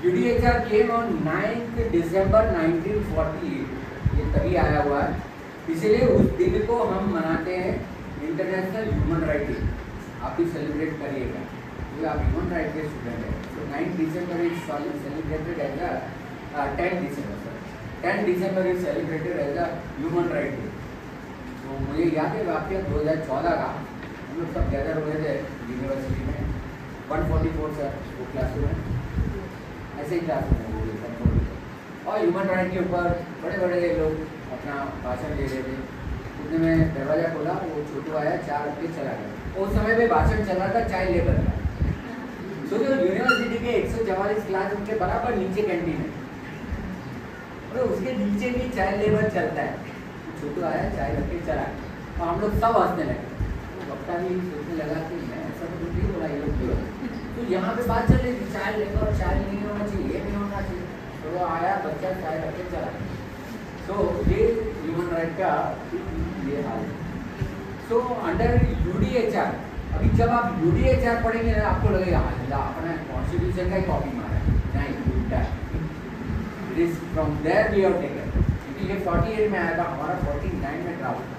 UDHR came on 9th December 1948, ये तभी आया हुआ है, इसलिए उस दिन को हम मनाते हैं इंटरनेशनल ह्यूमन राइट डे। आप भी सेलिब्रेट करिएगा क्योंकि आप ह्यूमन राइट के स्टूडेंट हैं। तो 9 December is celebrated as a 10 December is celebrated as a human right day. तो मुझे याद है वाक्य 2014 का, हम लोग सब गैदर हुए थे यूनिवर्सिटी में, 144 सर वो क्लासरूम में, ऐसे ही क्लास में वो 144, और ह्यूमन राइट के ऊपर बड़े बड़े लोग अपना भाषण दे रहे थे। उतने में दरवाज़ा खोला, वो छोटू आया, चाय रख के चला गया। उस समय पे भाषण चल रहा था चाइल्ड लेबर का। तो जो यूनिवर्सिटी के 144 क्लास उनके बराबर नीचे कैंटीन है और उसके नीचे भी चाइल्ड लेबर चलता है। छोटू आया, चाय रख के चला गया और हम लोग सब हंसने लगे। तो वक्ता भी सोचने लगा कि मैं ऐसा तो नहीं बोला, ये लोग क्यों। तो यहाँ पे बात चल रही थी चाइल्ड लेबर, चाइल्ड नहीं होना चाहिए, ये नहीं होना चाहिए। तो वो आया बच्चा, चाय रख के चला गया। तो ये ह्यूमन राइट का ये हाल है। सो अंडर UDHR, अभी जब आप UDHR पढ़ेंगे ना आपको लगेगा हाँ अपना कॉन्स्टिट्यूशन का ही कॉपी मारा है, नहीं उल्टा है। It is from there we have taken, क्योंकि ये 48 में आया था, हमारा 49 में ड्राफ्ट।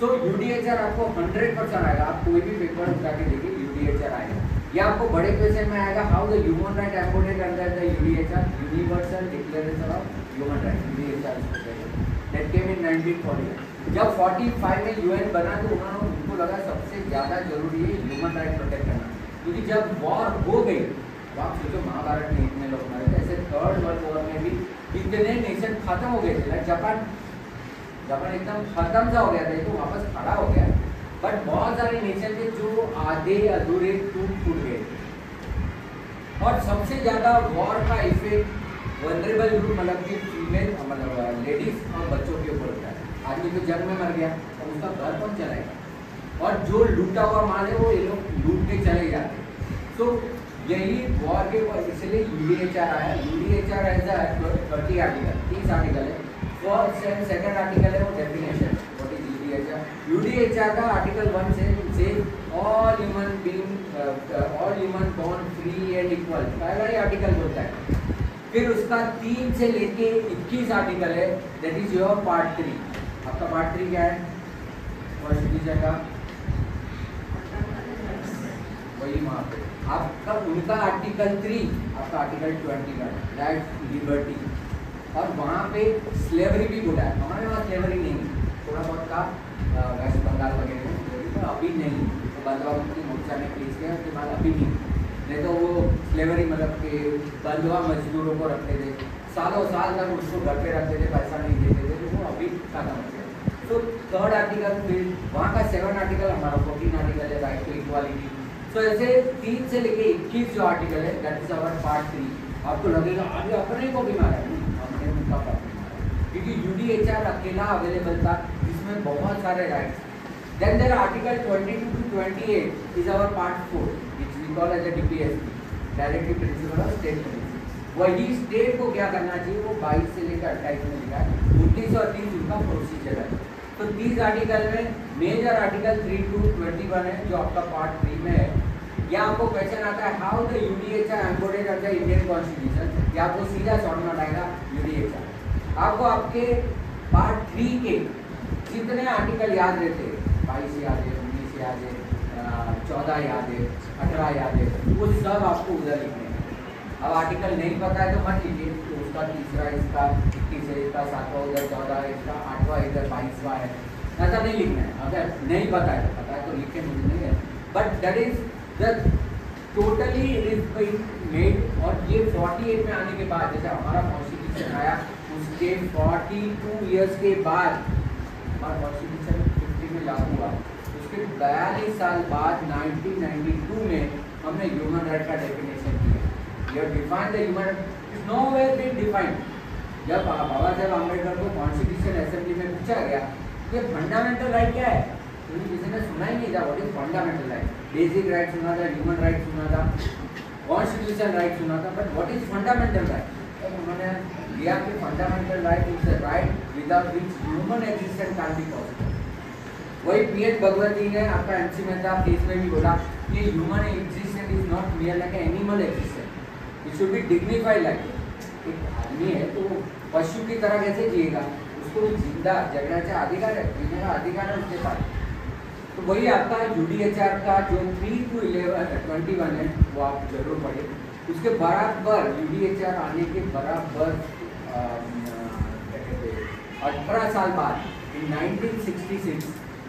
सो UDHR आपको 100% आएगा। आप कोई भी पेपर उठा के देखिए UDHR आएगा। या आपको बड़े क्वेश्चन में आएगा how the human right embodied under the UDHR, universal declaration of human right, UDHR that came in 1940। जब 45 में UN बना तो उन्होंने उनको लगा सबसे ज़्यादा जरूरी है ह्यूमन राइट प्रोटेक्ट करना, क्योंकि जब वॉर हो गई तो आप सोचो महाभारत में इतने लोग मरे थे, ऐसे थर्ड वर्ल्ड वॉर में भी इतने नेशन खत्म हो गए थे। लाइक जापान एकदम खत्म सा हो गया था, तो वापस खड़ा हो गया। बट बहुत सारे नेशन थे जो आधे अधूरे टूट गए थे। और सबसे ज़्यादा वॉर का इफेक्ट वनरेबल ग्रुप मतलब कि फीमेल मतलब लेडीज और बच्चों के ऊपर होता है। आदमी तो जंग में मर गया और उसका घर कौन चलाएगा, और जो लूटा हुआ माल है वो ये लोग लूट के चले जाते हैं। तो यही वॉर के, इसलिए UDHR आया। UDHR as a 30 article, 30 article है। फर्स्ट एंड सेकंड आर्टिकल है वो definition what is UDHR। UDHR का आर्टिकल 1 से all human born free and equal, पहला ही आर्टिकल बोलता है। फिर उसका 3 से लेके 21 आर्टिकल है, दैट इज योर पार्ट 3। आपका पार्ट 3 क्या है कॉन्स्टिट्यूशन का, वही वहाँ पे आपका उनका आर्टिकल 3, आपका आर्टिकल 20 का राइट लिबर्टी। और वहाँ पे स्लेवरी भी बोला है। हमारे वहाँ स्लेवरी नहीं, थोड़ा बहुत था वेस्ट बंगाल वगैरह में, तो अभी नहीं। तो बंधुआ मोर्चा ने केस किया, उसके बाद अभी नहीं तो वो स्लेवरी मतलब कि बंधुआ मजदूरों को रखते थे, सालों साल तक उसको घर पे रखते थे, पैसा नहीं देते थे, तो वो अभी खत्म हो गया। तो थर्ड आर्टिकल, फिर वहाँ का 7 आर्टिकल, हमारा 14 आर्टिकल है राइट टू इक्वालिटी। तो ऐसे 3 से लेके 21 जो आर्टिकल है दैट इज अवर पार्ट 3। आपको लगेगा अभी अपने को भी मारा है, हमने उनका कॉपी मारा, क्योंकि UDHR अकेला अवेलेबल था जिसमें बहुत सारे rights. Then there article 22 to 28 is our part 4 which we call as a DPSP, directive principle of state policy. वही स्टेट को क्या करना चाहिए वो 22 से लेकर 28 में लिखा है। 19 और 30 उनका प्रोसीजर है। तो 30 आर्टिकल में मेजर आर्टिकल 3 to 21 है जो आपका पार्ट 3 में है। या आपको क्वेश्चन आता है how the UDHR embodied under Indian constitution, या आपको सीधा शॉर्ट में आएगा UDHR। आपको आपके पार्ट 3 के जितने आर्टिकल याद रहते, 22 याद है, 19 याद है, 14 याद है, 18 याद है, वो सब आपको उधर लिखने हैं। अब आर्टिकल नहीं पता है तो मत लीजिए, तो उसका तीसरा, इसका 21 है, इसका 7वां उधर 14 है, इसका 8वां इधर 22वां है, ऐसा नहीं लिखना है। अगर नहीं पता है तो लिखे, मुझे नहीं है, but that is the totally made. और ये 48 में आने के बाद, जैसे हमारा कॉन्स्टिट्यूशन आया उसके 42 ईयर्स के बाद हमारा कॉन्स्टिट्यूशन 50 में लागू हुआ, उसके 42 साल बाद 1992 में हमने ह्यूमन राइट का डेफिनेशन किया। You define the human right, is nowhere been defined. जब बाबा साहब अम्बेडकर को कॉन्स्टिट्यूशन असेंबली में पूछा गया कि फंडामेंटल राइट क्या है, तो किसी ने सुना ही नहीं था what is fundamental right. Basic right सुना था, ह्यूमन राइट सुना था, कॉन्स्टिट्यूशन राइट सुना था, but what is fundamental right. तो उन्होंने दिया कि fundamental right is the right without which human existence can be possible. वही PH भगवती ने आपका MC मेहता केस में भी बोला कि human existence is not मियर like animal existence, it should be dignified life. एक आदमी है तो पशु की तरह कैसे जिएगा, उसको जिंदा जगण्याचा अधिकार है, जीने का अधिकार है उसके पास। तो वही आपका UDHR का जो 3 to 21 है वो आप जरूर पढ़े। उसके बराबर UDHR आने के बराबर 18 साल बाद इन 1966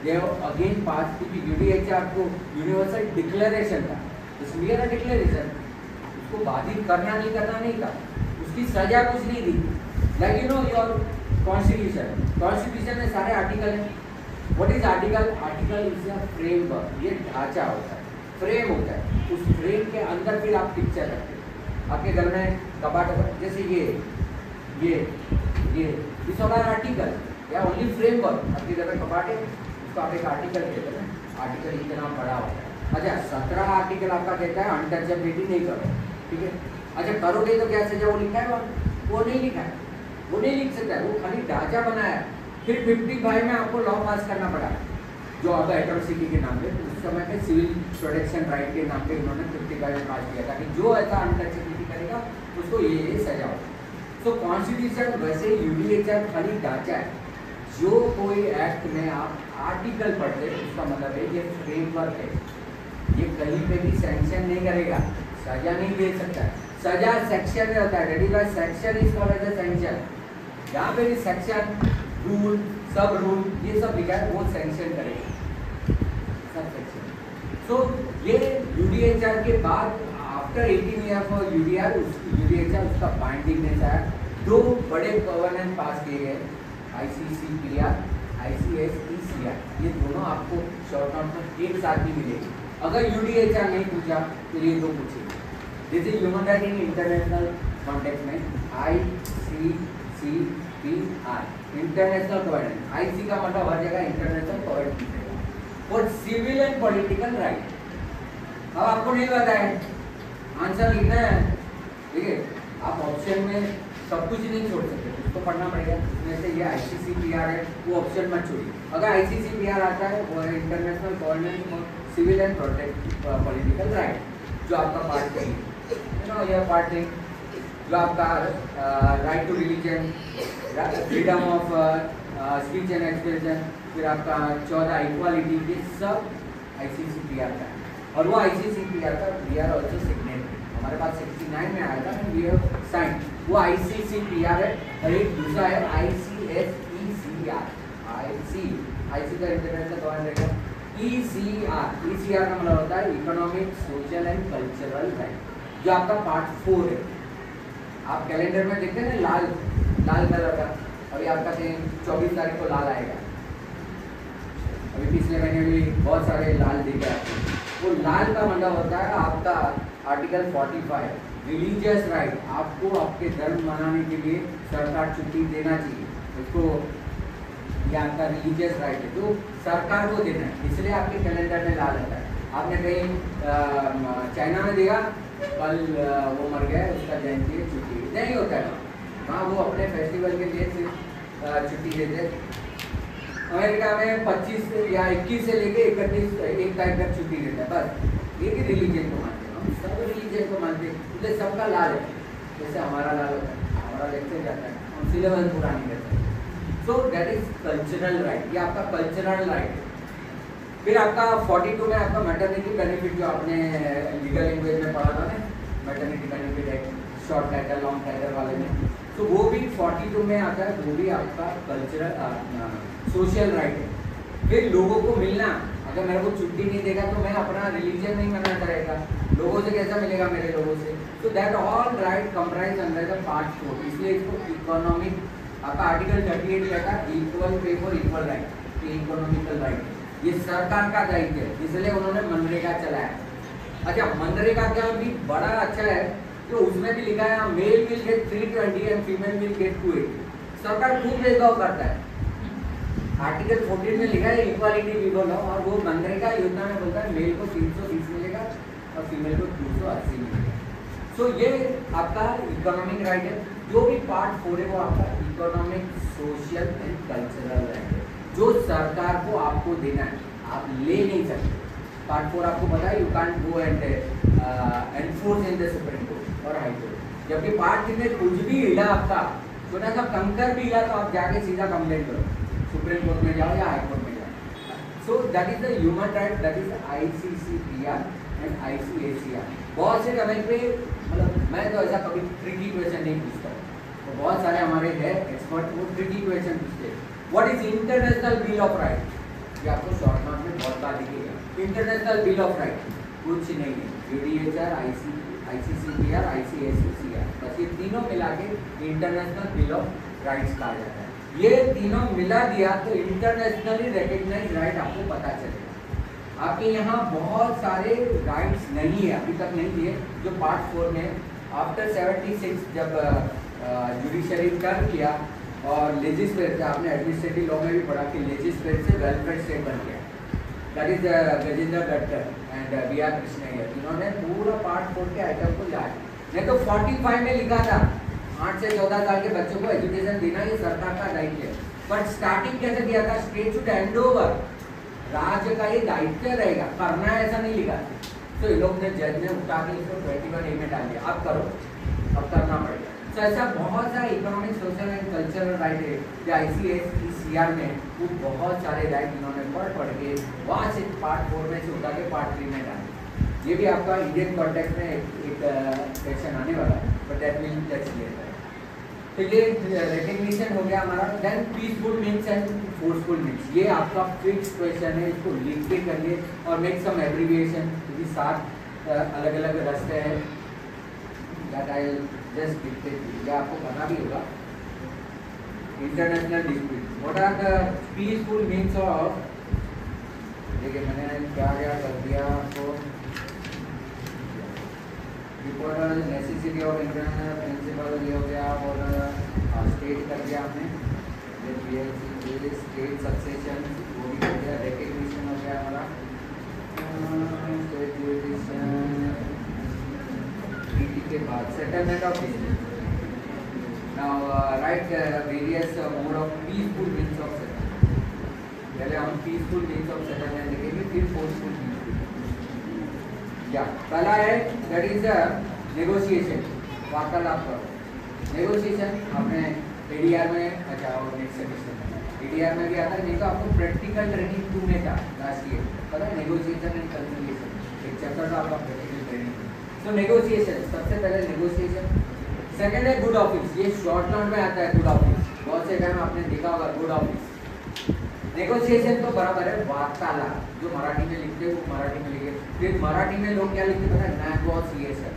they अगेन पास, क्योंकि UDHR को यूनिवर्सल डिक्लेरेशन था, इसलिए ना डिक्लेरेशन, उसको बाधित करना नहीं करना नहीं था, उसकी सजा कुछ नहीं दी। Like you know your constitution में सारे आर्टिकल हैं। What is article? Article is a framework, ये ढांचा होता है, फ्रेम होता है। उस फ्रेम के अंदर फिर आप पिक्चर रखते हैं। आपके घर में कबाट, जैसे ये इस ऑल आर आर्टिकल या ओनली फ्रेमवर्क। आपके घर में कबाट है, उसको आप एक आर्टिकल कहते हैं, आर्टिकल इतना बड़ा होता है। अच्छा 17 आर्टिकल आपका कहता है अनटचेबिलिटी नहीं करो, ठीक है। अच्छा करोगे तो क्या सजा, वो लिखा है वो नहीं लिखा है, वो नहीं लिख सकता है, वो खाली ढांचा बनाया। फिर 55 में आपको लॉ पास करना पड़ा, जो अब एट्रोसिटी के नाम पे, उस समय पे सिविल प्रोटेक्शन राइट के नाम पे उन्होंने 55 में पास किया था कि जो ऐसा अनटचेबिलिटी करेगा उसको ये सजा हो। तो कॉन्स्टिट्यूशन वैसे UDHR खाली ढांचा है। जो कोई एक्ट में आप आर्टिकल पढ़ते हैं उसका मतलब है ये फ्रेमवर्क है, ये कहीं पे भी सैंक्शन नहीं करेगा, सजा नहीं दे सकता है। सजा सेक्शन में होता है, that is why section is called as a sanction. यहाँ पे भी सेक्शन, रूल, सब रूल, ये सब लिखा है, वो सैंक्शन करेगा सब सेक्शन। सो ये UDHR के बाद आफ्टर 18 ईयर फॉर UDHR उसका बाइंडिंगनेस आया। 2 बड़े गवर्नेंस पास किए गए, ICCPR, ICSECR, ये दोनों आपको शॉर्ट नोट में एक साथ ही मिलेगी। अगर UDHR नहीं पूछा तो ये 2 पूछेंगे। This is human right in international context में ICCPR, इंटरनेशनल गवर्नेंस। IC का मतलब हर जगह इंटरनेशनल गवर्नेंस और सिविल एंड पॉलिटिकल राइट। अब आपको नहीं पता है, आंसर लिखना है, ठीक है। आप ऑप्शन में सब कुछ नहीं छोड़ सकते, उसको पढ़ना पड़ेगा। जैसे ये ICCPR है, वो ऑप्शन मत छोड़िए। अगर ICCPR आता है वो है इंटरनेशनल गवर्नेंस और सिविल एंड पॉलिटिकल राइट, जो आपका पार्ट 3, यू नो यह पार्ट 3 जो आपका right to religion, freedom of speech and expression, फिर आपका 14 इक्वालिटी, ये सब ICCPR का है। और वो ICCPR का वी आर ऑल्सो सिग्नेटरी, हमारे पास 69 में आया था, वी हैव साइन। वो ICCPR है और एक दूसरा है ICSECR, IC का इंटरनेशनल गवर्नेंस रहेगा। ECR का मतलब होता है economic, social and cultural right, जो आपका पार्ट 4 है। आप कैलेंडर में देखते हैं ना लाल कलर का, अभी आपका 24 तारीख को लाल आएगा। अभी पिछले महीने भी बहुत सारे लाल दिखे आपको। वो लाल का मतलब होता है आपका आर्टिकल 45 रिलीजियस राइट। आपको आपके धर्म मनाने के लिए सरकार छुट्टी देना चाहिए, उसको ये आपका रिलीजियस राइट है जो सरकार को देना है, इसलिए आपके कैलेंडर में लाल होता है। आपने कहीं चाइना में देखा कल वो मर गया, उसका जयंती है, छुट्टी नहीं होता है वहाँ, वो अपने फेस्टिवल के लिए सिर्फ छुट्टी देते हैं। अमेरिका में 25 या 21 से लेके 31 एक तारीख तक छुट्टी देता है, बस। ये कि रिलीजन को मानते हैं, हम सब रिलीजन को मानते हैं, इसलिए सबका लाल है। जैसे हमारा लाल होता है, हमारा लेक्चर जाता है, हम सिलेबस पूरा नहीं करते। So that is cultural right, ये आपका कल्चरल राइट है। फिर आपका 42 में आपका मैटरनिटी बेनिफिट, जो आपने लीगल लैंग्वेज में पढ़ा था ना, मैटरनिटी बेनिफिट है, शॉर्ट टाइटल लॉन्ग टाइटल वाले में, तो वो भी 42 में आता है, वो भी आपका कल्चरल सोशल राइट है। फिर लोगों को मिलना, अगर मेरे को छुट्टी नहीं देगा तो मैं अपना रिलीजन नहीं मना करेगा, लोगों से कैसा मिलेगा मेरे लोगों से। तो that all right comprise under the part 4, इसलिए इसको इकोनॉमिक, आपका आर्टिकल 38 कहता है equal pay for equal right, economical right, ये सरकार का दायित्व है, इसलिए उन्होंने मनरेगा चलाया। अच्छा मनरेगा का भी बड़ा अच्छा है, तो उसमें भी लिखा है male will get 320 and female will get 280। सरकार खूब भेदभाव करता है। आर्टिकल 14 में लिखा है इक्वालिटी बिफोर लॉ, और वो मनरेगा योजना में बोलता है मेल को 330 मिलेगा और फीमेल को 280 मिलेगा। सो ये आपका इकोनॉमिक राइट है। जो भी पार्ट 4 है वो आपका economic, social and cultural right है, जो सरकार को आपको देना है, आप ले नहीं सकते। पार्ट 4 आपको पता है, you can't go and enforce in the supreme court, और हाई कोर्ट। जबकि पार्ट 3 में कुछ भी हिला आपका, छोटा सा कंकर भी हिला तो आप जाके सीधा कंप्लेंट करो, सुप्रीम कोर्ट में जाओ या हाई कोर्ट में जाओ। So that is the human right, that is ICCPR and ICACR। बहुत से समय पे मतलब मैं तो ऐसा कभी ट्रिकी क्वेश्चन नहीं पूछता, तो बहुत सारे हमारे हैं एक्सपर्ट वो ट्रिकी क्वेश्चन पूछते हैं। What is international bill of right, ये आपको शॉर्ट मार्क में बहुत बार दिखेगा। इंटरनेशनल बिल ऑफ राइट कुछ नहीं है, UDHR, ICCPR, ICACR, बस ये तीनों मिला के इंटरनेशनल बिल ऑफ राइट्स कहा जाता है। ये तीनों मिला दिया तो इंटरनेशनली रिकग्नाइज राइट आपको पता चलेगा। आपके यहाँ बहुत सारे राइट्स नहीं है, अभी तक नहीं दिए, जो पार्ट 4 में आफ्टर 76 जब जुडिशरी टर्न किया और लेजिस्लेचर, आपने एडमिनिस्ट्रेटिव लॉ में भी पढ़ा कि लेजिस्लेचर से वेलफेयर स्टेट बन गया, that is Gajendra दत्तर and BR कृष्णैयर। इन्होंने पूरा पार्ट 4 के आइटम को लाया, नहीं तो 45 में लिखा था 8 से 14 साल के बच्चों को एजुकेशन देना ये सरकार का दायित्व है, बट स्टार्टिंग कैसे दिया था, स्टेट शुड हैंड ओवर, राज्य का ये दायित्व रहेगा, करना है ऐसा नहीं लिखा। तो ये लोग ने जज ने उठा के इसको 21A में डाल दिया, अब करो, अब करना पड़ेगा। तो ऐसा बहुत सारा economic, social and cultural right है जो ICACR में, वो बहुत सारे राइट इन्होंने पढ़ के वहाँ से पार्ट 4 में से उठा के पार्ट 3 में डाले। ये भी आपका इंडियन कॉन्टेक्स्ट में एक क्वेश्चन आने वाला है, but that will touch later. तो ये रिकग्निशन हो गया हमारा। Then peaceful means and forceful means, ये आपका फिक्स क्वेश्चन है, इसको लिख के करिए और मेक सम एब्रिविएशन, क्योंकि 7 अलग अलग रास्ते हैं, दैट आई जस्ट डिक्टेट, या आपको पता भी होगा। International dispute, what are the peaceful means of, देखिए मैंने क्या क्या कर दिया आपको, reporter necessity of international principle ये हो गया, और स्टेट कर दिया आपने, स्टेट सक्सेशन वो भी कर दिया, रिकग्निशन हो गया हमारा, स्टेट जुरिडिक्शन के बाद settlement of dispute. Now right various mode of peaceful means of settlement, पहले हम पीसफुल मीन्स ऑफ सेटलमेंट देखेंगे, फिर फोर्सफुल मीन्स। या पहला है दैट इज नेगोशिएशन, वार्तालाप करो। नेगोशिएशन आपने ADR में, अच्छा और नेक्स्ट सेमेस्टर में ADR में भी आता है, नहीं तो आपको प्रैक्टिकल ट्रेनिंग 2 में था लास्ट ईयर, पता है, नेगोशिएशन एंड कंसिलिएशन एक चैप्टर था आपका प्रैक्टिकल ट्रेनिंग। सो नेगोशिएशन, सबसे पहले नेगोशिएशन। सेकंड है गुड ऑफिस, ये शॉर्ट नोट में आता है गुड ऑफिस, बहुत से टाइम आपने देखा होगा गुड ऑफिस। नेगोशिएशन तो बराबर है वार्तालाप, जो मराठी में लिखते हैं वो मराठी में लिखे, फिर मराठी में लोग क्या लिखते हैं, नैक बॉस ये सब,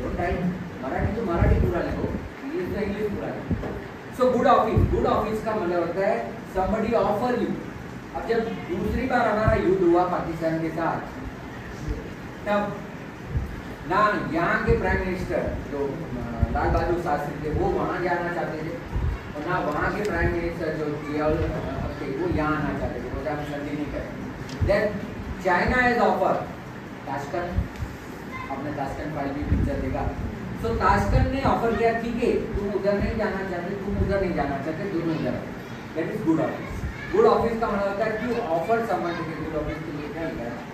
डोंट राइट मराठी तो मराठी पूरा लिखो, इंग्लिश तो इंग्लिश पूरा लिखो। So good office, good office का मतलब होता है somebody ऑफर यू। अब जब दूसरी बार हमारा युद्ध हुआ पाकिस्तान के साथ, तब ना यहाँ के प्राइम मिनिस्टर जो लाल बहादुर शास्त्री थे वो वहाँ जाना चाहते थे, और ना वहाँ के प्राइम मिनिस्टर जो जियाउल थे वो यहाँ आना चाहते थे, वो हम संधि नहीं करें। Then China has offer Tashkent, आपने ताशकंद फाइल भी पिक्चर देखा, तो ताशकंद ने ऑफर किया ठीक है तुम उधर नहीं जाना चाहते, तुम उधर नहीं जाना चाहते, दोनों इधर। That is good office. Good office का मतलब होता है कि ऑफर समझ के गुड ऑफिस के लिए क्या लिखा है,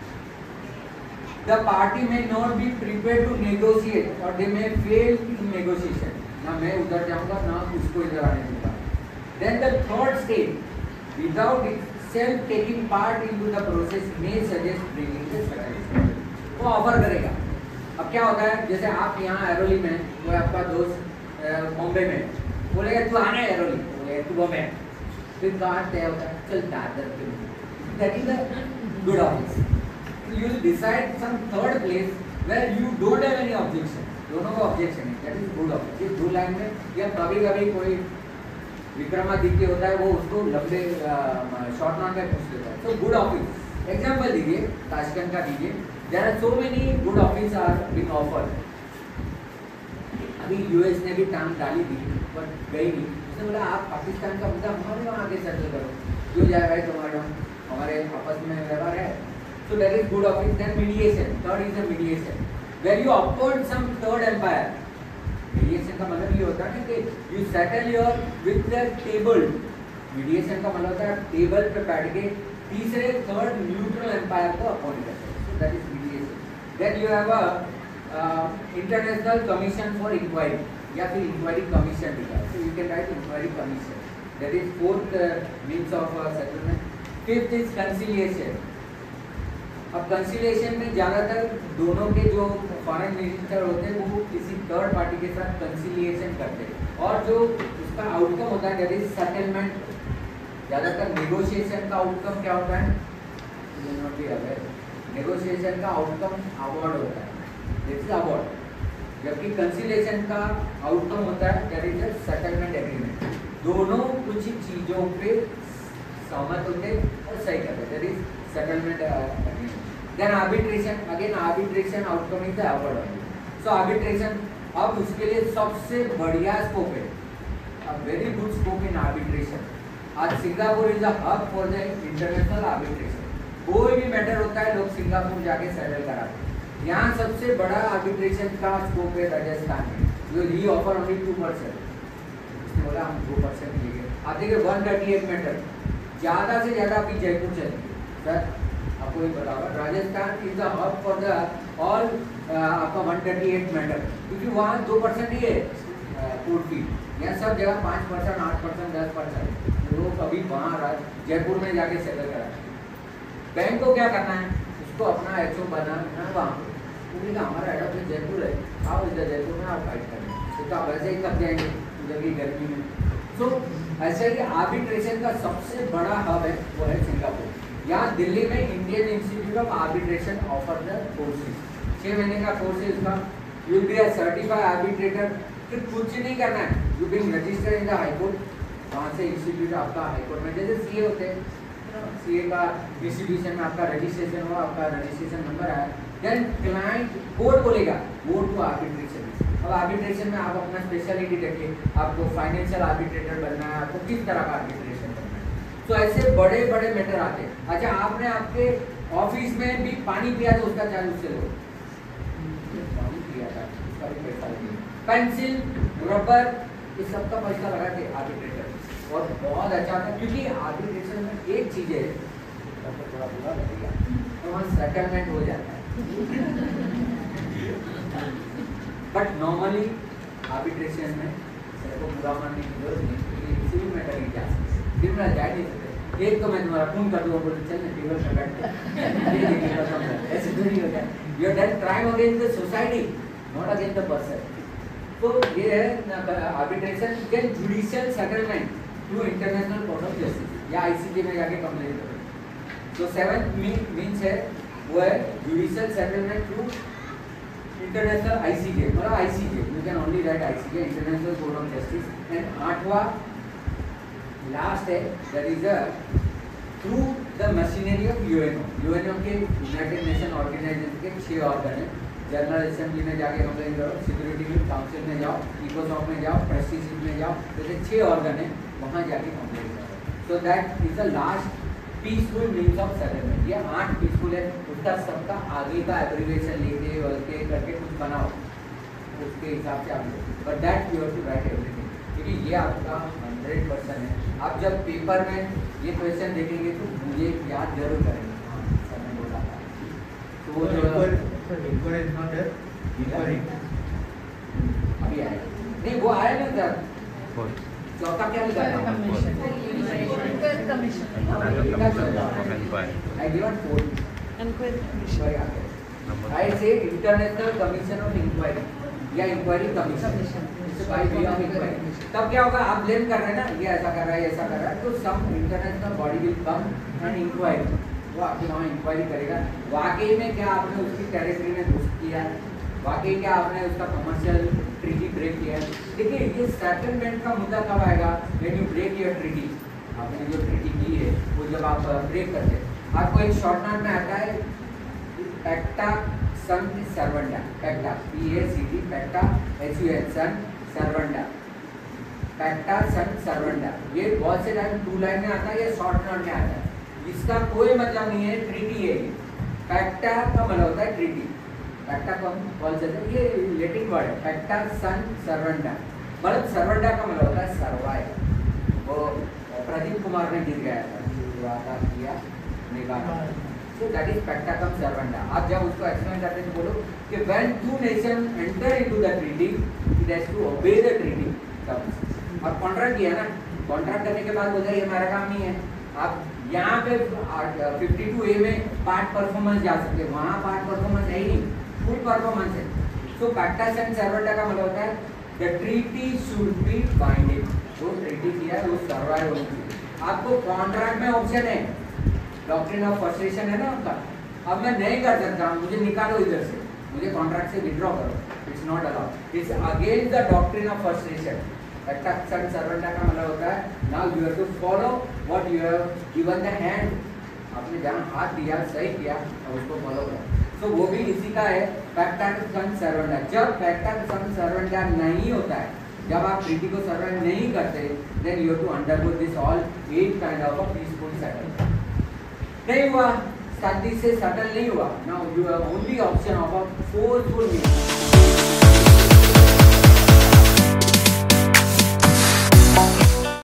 the party may not be prepared to negotiate or they may fail in negotiation, ना मैं उधर जाऊंगा ना उसको इधर आने दूंगा। Then the third state, without itself taking part into the process, may suggest bringing the settlement, वो ऑफर करेगा। अब क्या होता है, जैसे आप यहाँ एरोली में, वो आपका दोस्त बॉम्बे में, बोलेगा तू आना है एरोली, बोलेगा तू बॉम्बे, फिर कहाँ तय होता है, चल दादर पे, that is the good office. You will decide some third place where you don't have any objection, दोनों को objection है, that is good office। ये 2 लाइन में, या कभी कभी कोई विक्रमादित्य होता है वो उसको लंबे शॉर्ट नोट में पूछ लेता है। तो गुड ऑफिस एग्जाम्पल दीजिए, ताशकंद का दीजिए, there are so many good office are being offered. अभी US ने भी टांग डाली थी पर गई नहीं, उसने बोला आप पाकिस्तान का मुद्दा हमारे वहाँ आगे सेटल करो, क्यों जाए भाई तुम्हारे वहाँ, हमारे आपस में व्यवहार है। So that is good office. Then mediation. Third is the mediation, where you appoint some third empire. Mediation का मतलब ये होता है कि you settle your with the table. Mediation का मतलब होता है टेबल पे बैठ के तीसरे थर्ड न्यूट्रल एम्पायर को अपॉइंट करते हैं। So that is mediation. Then you have a international commission for inquiry या फिर इंक्वायरी कमीशन लिखा है, so you can write inquiry commission. That is fourth means of settlement. Fifth is conciliation. अब conciliation में ज़्यादातर दोनों के जो फॉरेन मिनिस्टर होते हैं वो किसी थर्ड पार्टी के साथ कंसिलिएशन करते हैं और जो उसका आउटकम होता है दैट इज सेटलमेंट. ज़्यादातर नेगोशिएशन का आउटकम क्या होता है, नेगोशिएशन का आउटकम अवार्ड होता है, दिस इज अवार्ड. जबकि कंसिलिएशन का आउटकम होता है दैट इज सेटलमेंट एग्रीमेंट. दोनों कुछ चीज़ों पे सहमत होते और सही करते, that is settlement agreement. Then arbitration, again arbitration outcome is the award only. So arbitration अब उसके लिए सबसे बढ़िया स्कोप है, a very good scope in arbitration. आज Singapore is a hub for the international arbitration. कोई भी मैटर होता है लोग सिंगापुर जाके सेटल कराते हैं. यहाँ सबसे बड़ा आर्बिट्रेशन का स्कोप है राजस्थान में, जो ही ऑफर ओनली 2%. उसने बोला हम 2% लेंगे. आप देखिए 138 मैटर, ज़्यादा से ज़्यादा अभी जयपुर चलेंगे. सर आपको ये बताओ Rajasthan is the hub for the all आपका 138 मैटर, क्योंकि वहाँ 2% ही है कोर्ट फी. यहाँ सब जगह 5%, 8%, 10%. लोग अभी वहाँ जयपुर में जाके सेटल कराते हैं. बैंक को क्या करना है, उसको अपना एचओ बनाना वहाँ पे. क्योंकि हमारा हेड ऑफिस जयपुर है, आओ इधर जयपुर में आप फाइट करें, तो आप वैसे ही थक जाएंगे उधर की गर्मी में. सो ऐसा ही आर्बिट्रेशन का सबसे बड़ा हब है वो है सिंगापुर. यहाँ दिल्ली में Indian institute of arbitration offer the courses. 6 महीने का कोर्स है इसका. You be a certified arbitrator. फिर कुछ नहीं करना है, you being registered in the high court. वहाँ से इंस्टीट्यूट आपका हाई कोर्ट में जैसे सीए होते हैं, सीए का डिस्ट्रीब्यूशन में आपका रजिस्ट्रेशन हुआ, आपका रजिस्ट्रेशन नंबर आया, देन क्लाइंट कोर्ट बोलेगा गो टू आर्बिट्रेशन. अब आर्बिट्रेशन में आप अपना स्पेशलिटी देखिए, आपको फाइनेंशियल आर्बिट्रेटर बनना है, आपको किस तरह का आर्बिट्रेशन करना है. तो ऐसे बड़े बड़े मैटर आते हैं. अच्छा आपने आपके ऑफिस में भी पानी पिया तो उसका चार्ज उससे लो. पानी पिया था उसका भी पैसा लगे. पेंसिल, रबर, इस सब का पैसा लगा के आर्बिट्रेटर. और बहुत अच्छा था क्योंकि आर्बिट्रेशन में एक चीज़ है, थोड़ा बुरा लगेगा, तो वहाँ सेटलमेंट हो जाता है. बट नॉर्मली आर्बिट्रेशन में मेरे को बुरा मानने की जरूरत नहीं, क्योंकि किसी भी मैटर की जा सकते, क्रिमिनल जा नहीं सकते. एक तो मैं तुम्हारा खून कर दूँगा, बोले चल टेबल पर बैठ, ऐसे तो नहीं हो जाए. You are done crime against the society, not against the person. तो ये है arbitration. Then judicial settlement through international court of justice या आईसीजे में जाके कंप्लेंट करो. तो 7th मीन्स है वो है judicial settlement through international ICJ, मतलब ICJ, you can only write ICJ, international court of justice. And 8वां लास्ट है that is through the machinery of UNO. UNO के यूनाइटेड नेशन ऑर्गेनाइजेशन के 6 ऑर्गन है. General assembly में जाके complaint करो, security council में जाओ, इकोसॉक में जाओ, ट्रस्टीशिप में जाओ, जैसे 6 ऑर्गन है वहाँ जाके कंप्लेंट करो. So that is the last peaceful means of settlement. ये 8 पीसफुल है, उसका सबका आगे का एब्रिविएशन लिखे के करके कुछ बनाओ उसके हिसाब से आप. But that you have to write everything, क्योंकि ये आपका 100% है. आप जब पेपर में ये क्वेश्चन देखेंगे तो मुझे याद जरूर करेंगे. समय बोला था तो वो जो अभी आया नहीं, वो आया ना सर. चौथा क्या लिखा था? I did not quote. I say International Commission of Inquiry या इंक्वायरी कमीशन. तब क्या होगा, आप ब्लेम कर रहे हैं ना, ये ऐसा कर रहा है, ऐसा कर रहा है, तो some international body will come and inquiry, वो आपके वहाँ इंक्वायरी करेगा. वाकई में क्या आपने उसकी टेरिटरी में घुस किया है, वाकई क्या आपने उसका कमर्शियल ट्रीटी ब्रेक किया है. देखिए ये सेटलमेंट का मुद्दा कब आएगा, when you break your treaty. आपने जो ट्रीटी की है वो जब आप ब्रेक करते हैं. आपको एक शॉर्ट नोट में आता है पैक्टा sunt servanda. पैक्टा PACT पैक्टा SUN सन सर्वंडा. पैक्टा sunt सर्वंडा ये बहुत से टाइम 2 लाइन में आता है या शॉर्ट नोट में आता है. इसका कोई मतलब नहीं है, ट्रीटी है ये. पैक्टा का मतलब होता है ट्रीटी. पैक्टा कौन से ये लैटिन वर्ड है. पैक्टा sunt सर्वंडा मतलब सर्वंडा का मतलब होता है सर्वाइव. वो प्रदीप कुमार ने गिर गया था, किया निकाला. So that is pacta cum servanda. आप जब उसको एक्सप्लेन करते हैं तो बोलो कि when two nations enter into the treaty, it has to obey the treaty terms. और कॉन्ट्रैक्ट किया ना, कॉन्ट्रैक्ट करने के बाद बोला ये हमारा काम नहीं है, आप यहाँ पे 52A में पार्ट परफॉर्मेंस जा सकते हैं, वहाँ पार्ट परफॉर्मेंस है ही नहीं, फुल परफॉर्मेंस है. सो पैक्टा cum servanda का मतलब होता है the treaty should be binding. जो ट्रीटी किया है वो सर्वाइव होनी चाहिए. आपको कॉन्ट्रैक्ट में ऑप्शन है, डॉक्ट्रिन ऑफ फ्रस्ट्रेशन है ना आपका, अब मैं नहीं कर सकता, मुझे निकालो इधर से, मुझे कॉन्ट्रैक्ट से विड्रॉ करो, it's not allowed, it's against the doctrine of frustration. पैक्टा cum servanda का मतलब होता है now you have to follow what you have given the hand. आपने जहाँ हाथ दिया सही किया अब उसको फॉलो करो. तो वो भी इसी का है पैक्टा cum servanda. जब पैक्टा cum servanda नहीं होता है, जब आप ट्रीटी को सर्वाइव नहीं करते, then you have to undergo this all 8 kind of a peaceful settle. नहीं हुआ, शांति से सेटल नहीं हुआ, now you have only option of a forceful meeting.